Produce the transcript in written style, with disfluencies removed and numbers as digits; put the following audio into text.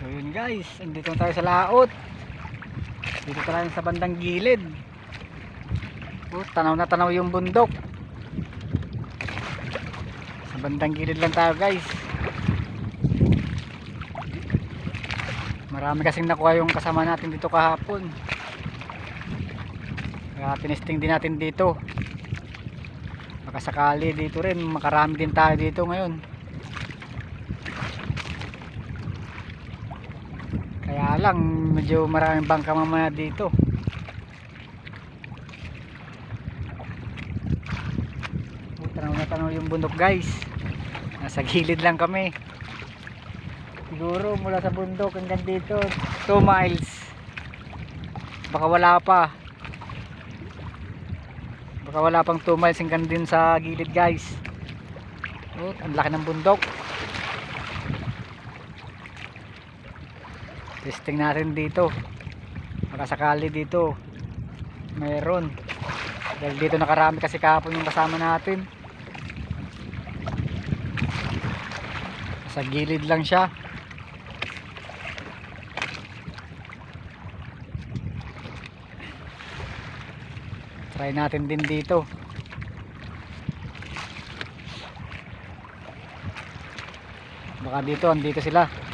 So yun guys, andito tayo sa laot. Dito tayo sa bandang gilid. Tanaw na tanaw yung bundok. Sa bandang gilid lang tayo guys. Marami kasing nakuha yung kasama natin dito kahapon. Kaya tinesting din natin dito. Baka sakali dito rin, makarami din tayo dito ngayon. Kaya lang medyo maraming bangka mamaya dito. Tanaw na tanaw yung bundok guys. Nasa gilid lang kami. Siguro mula sa bundok hanggang dito 2 miles. Baka wala pa. Baka wala pang 2 miles hanggang din sa gilid guys. Ang laki ng bundok. Testing natin dito. Baka sakali dito mayroon. Dahil dito nakarami kasi kahapon yung kasama natin. Sa gilid lang siya. Try natin din dito. Baka dito, andito sila.